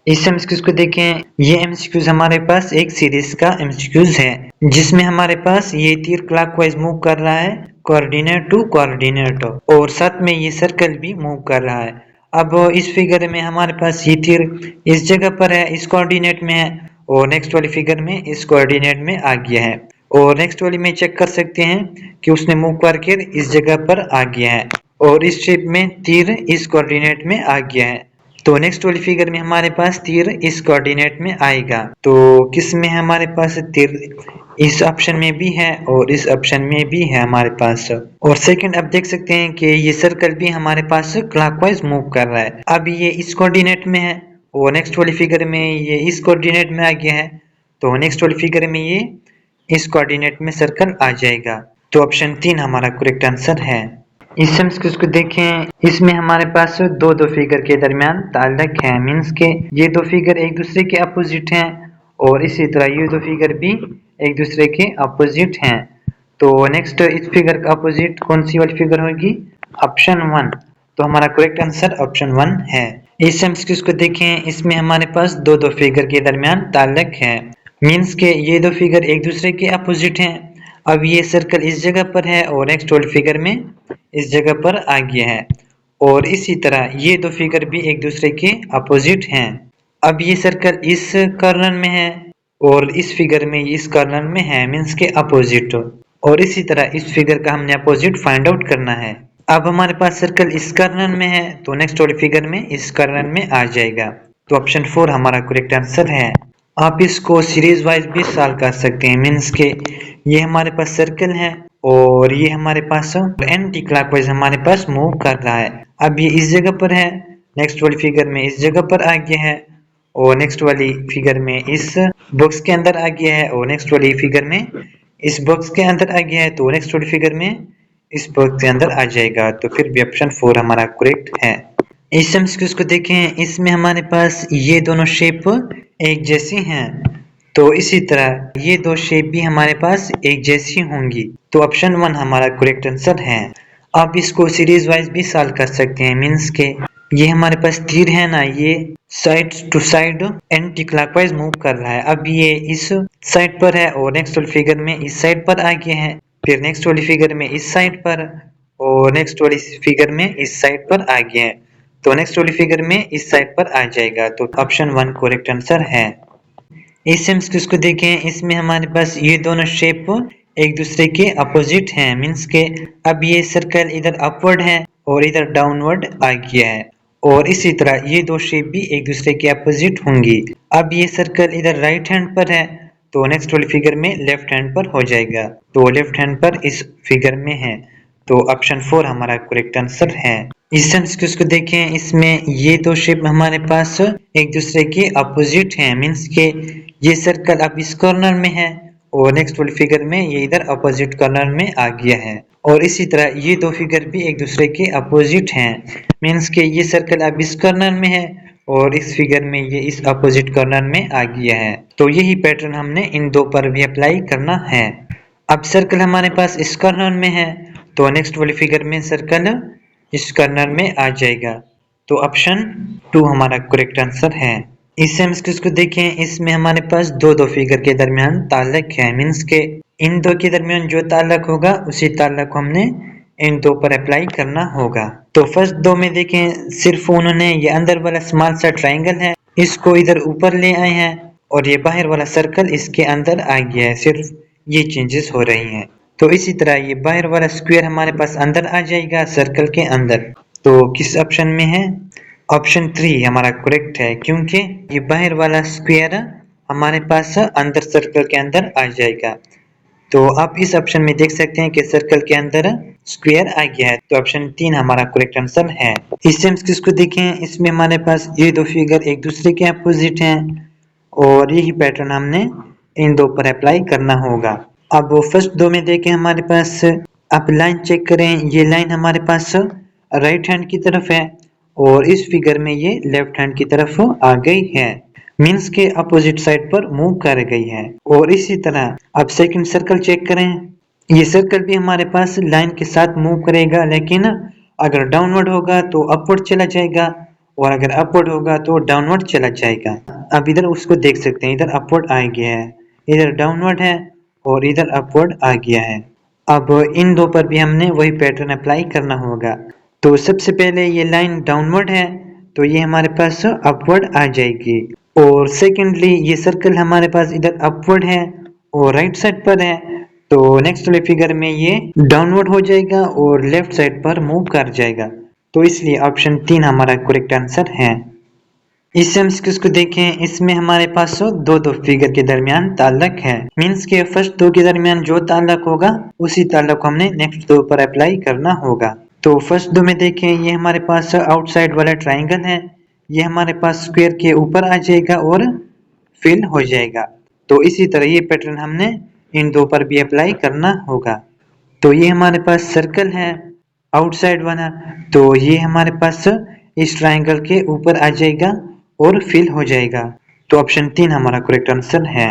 इस एमसीक्यूज को देखें। ये एमसीक्यूज हमारे पास एक सीरीज का एमसीक्यूज है जिसमें हमारे पास ये तीर क्लॉकवाइज मूव कर रहा है कोऑर्डिनेट टू कोऑर्डिनेट, और साथ में ये सर्कल भी मूव कर रहा है। अब इस फिगर में हमारे पास ये तीर इस जगह पर है, इस कोऑर्डिनेट में है, और नेक्स्ट वाली फिगर में इस कोऑर्डिनेट में आ गया है। और नेक्स्ट वाली में चेक कर सकते हैं कि उसने मूव करके इस जगह पर आ गया है, और इस शेप में तीर इस कोऑर्डिनेट में आ गया है। तो नेक्स्ट वाली फिगर में हमारे पास तीर इस कोऑर्डिनेट में आएगा। तो किस में है हमारे पास तीर? इस ऑप्शन में भी है और इस ऑप्शन में भी है हमारे पास। और सेकंड आप देख सकते हैं कि ये सर्कल भी हमारे पास क्लॉकवाइज मूव कर रहा है। अब ये इस कोऑर्डिनेट में है और नेक्स्ट वाली फिगर में ये इस कोऑर्डिनेट में आ गया है, तो नेक्स्ट वाली फिगर में ये इस कोऑर्डिनेट में सर्कल आ जाएगा। तो ऑप्शन 3 हमारा करेक्ट आंसर है। इस एमसीक्यूज को देखें। इसमें हमारे पास दो फिगर के दरमियान ताल्लुक है, मीन्स के ये दो फिगर एक दूसरे के अपोजिट हैं, और इसी तरह ये दो फिगर भी एक दूसरे के अपोजिट हैं। तो नेक्स्ट इस फिगर का अपोजिट कौन सी वाली फिगर होगी? ऑप्शन 1। तो हमारा करेक्ट आंसर ऑप्शन 1 है। इस एमसीक्यूज को देखें। इसमें हमारे पास दो फिगर के दरमियान ताल्लुक है, मीन्स के ये दो फिगर एक दूसरे के अपोजिट हैं। अब ये सर्कल इस जगह पर है और नेक्स्ट वाली फिगर में इस जगह पर आ गया है, और इसी तरह ये दो फिगर भी एक दूसरे के अपोजिट हैं। अब ये सर्कल इस कॉर्नर में है और इस फिगर में इस कॉर्नर में है, मीन्स के अपोजिट, और इसी तरह इस फिगर का हमने अपोजिट फाइंड आउट करना है। अब हमारे पास सर्कल इस कॉर्नर में है तो नेक्स्ट वाली फिगर में इस कॉर्नर में आ जाएगा। तो ऑप्शन 4 हमारा करेक्ट आंसर है। आप इसको सीरीज वाइज भी सॉल्व कर सकते हैं, मीन्स के ये हमारे पास सर्कल है और ये हमारे पास एंटी क्लॉकवाइज हमारे पास मूव कर रहा है। अब ये इस जगह पर है, नेक्स्ट वाली फिगर में इस जगह पर आ गया है, और नेक्स्ट वाली फिगर में इस बॉक्स के अंदर आ गया है, और नेक्स्ट वाली फिगर में इस बॉक्स के अंदर आ गया है, तो नेक्स्ट वाली फिगर में इस बॉक्स के अंदर आ जाएगा। तो फिर भी ऑप्शन 4 हमारा करेक्ट है। इस एमसीक्यूज को देखें। इसमें हमारे पास ये दोनों शेप एक जैसी हैं, तो इसी तरह ये दो शेप भी हमारे पास एक जैसी होंगी। तो ऑप्शन 1 हमारा करेक्ट आंसर है। आप इसको सीरीज वाइज भी सॉल्व कर सकते हैं, मीन्स के ये हमारे पास तीर है ना, ये side to side anti clockwise move कर रहा है। अब ये इस साइड पर है और नेक्स्ट वाली फिगर में इस साइड पर आ गया है, फिर नेक्स्ट वाली फिगर में इस साइड पर, और नेक्स्ट वाली फिगर में इस साइड पर आ गया है, तो नेक्स्ट वाली फिगर में इस साइड पर आ जाएगा। तो ऑप्शन 1 करेक्ट आंसर है। इस एमसीक्यूज को देखें। इसमें हमारे पास ये दोनों शेप एक दूसरे के अपोजिट हैं, मीन्स के अब ये सर्कल इधर अपवर्ड है और इधर डाउनवर्ड आ गया है, और इसी तरह ये दो शेप भी एक दूसरे के अपोजिट होंगी। अब ये सर्कल इधर राइट हैंड पर है तो नेक्स्ट वाली फिगर में लेफ्ट हैंड पर हो जाएगा, तो लेफ्ट हैंड पर इस फिगर में है। तो ऑप्शन 4 हमारा करेक्ट आंसर है। इस एमसीक्यूज को देखें। इसमें ये दो शेप हमारे पास एक दूसरे के अपोजिट हैं, मीन्स के ये सर्कल अब इस कॉर्नर में है और नेक्स्ट वाली फिगर में ये इधर अपोजिट कॉर्नर में आ गया है, और इसी तरह ये दो फिगर भी एक दूसरे के अपोजिट हैं, मीन्स के ये सर्कल अब इस कॉर्नर में है और इस फिगर में ये इस अपोजिट कॉर्नर में आ गया है। तो यही पैटर्न हमने इन दो पर भी अप्लाई करना है। अब सर्कल हमारे पास इस कॉर्नर में है तो नेक्स्ट वाली फिगर में सर्कल इस कॉर्नर में आ जाएगा। तो ऑप्शन 2 हमारा करेक्ट आंसर है। इस एमसीक्यूज को देखें। इसमें हमारे पास दो फिगर के दरमियान ताल्लुक है, मीन्स के इन दो के दरमियान जो ताल्लुक होगा उसी ताल्लुक को हमने इन दो पर अप्लाई करना होगा। तो फर्स्ट दो में देखें, सिर्फ उन्होंने ये अंदर वाला स्मॉल सा ट्राइंगल है इसको इधर ऊपर ले आए हैं और ये बाहर वाला सर्कल इसके अंदर आ गया है, सिर्फ ये चेंजेस हो रही हैं। तो इसी तरह ये बाहर वाला स्क्वायर हमारे पास अंदर आ जाएगा सर्कल के अंदर। तो किस ऑप्शन में है? ऑप्शन 3 हमारा करेक्ट है, क्योंकि ये बाहर वाला स्क्वायर हमारे पास अंदर सर्कल के अंदर आ जाएगा। तो आप इस ऑप्शन में देख सकते हैं कि सर्कल के अंदर स्क्वायर आ गया है। तो ऑप्शन 3 हमारा करेक्ट आंसर है। इस एमसीक्यूज को देखें। इसमें हमारे पास ये दो फिगर एक दूसरे के अपोजिट हैं और यही पैटर्न हमने इन दो पर अप्लाई करना होगा। अब वो फर्स्ट दो में देखें हमारे पास, आप लाइन चेक करें, ये लाइन हमारे पास राइट हैंड की तरफ है और इस फिगर में ये लेफ्ट हैंड की तरफ आ गई है, मीन्स के अपोजिट साइड पर मूव कर गई है। और इसी तरह अब सेकंड सर्कल चेक करें, ये सर्कल भी हमारे पास लाइन के साथ मूव करेगा, लेकिन अगर डाउनवर्ड होगा तो अपवर्ड चला जाएगा और अगर अपवर्ड होगा तो डाउनवर्ड चला जाएगा। अब इधर उसको देख सकते हैं, इधर अपवर्ड आ गया है, इधर डाउनवर्ड है और इधर अपवर्ड आ गया है। अब इन दो पर भी हमने वही पैटर्न अप्लाई करना होगा। तो सबसे पहले ये लाइन डाउनवर्ड है तो ये हमारे पास अपवर्ड आ जाएगी, और सेकेंडली ये सर्कल हमारे पास इधर अपवर्ड है और राइट साइड पर है, तो नेक्स्ट वाले फिगर में ये डाउनवर्ड हो जाएगा और लेफ्ट साइड पर मूव कर जाएगा। तो इसलिए ऑप्शन 3 हमारा करेक्ट आंसर है। इस एमसीक्यूज को देखें, इसमें हमारे पास दो फिगर के दरमियान ताल्लुक है, मीन्स के फर्स्ट दो के दरमियान जो ताल्लुक होगा उसी ताल्लुक को हमने नेक्स्ट दो पर अप्लाई करना होगा। तो फर्स्ट दो में देखें, ये हमारे पास आउटसाइड वाला ट्राइंगल है, ये हमारे पास स्क्वायर के ऊपर आ जाएगा और फिल हो जाएगा। तो इसी तरह ये पैटर्न हमने इन दो पर भी अप्लाई करना होगा। तो ये हमारे पास सर्कल है आउटसाइड वाला, तो ये हमारे पास इस ट्राइंगल के ऊपर आ जाएगा और फिल हो जाएगा। तो ऑप्शन 3 हमारा करेक्ट आंसर है।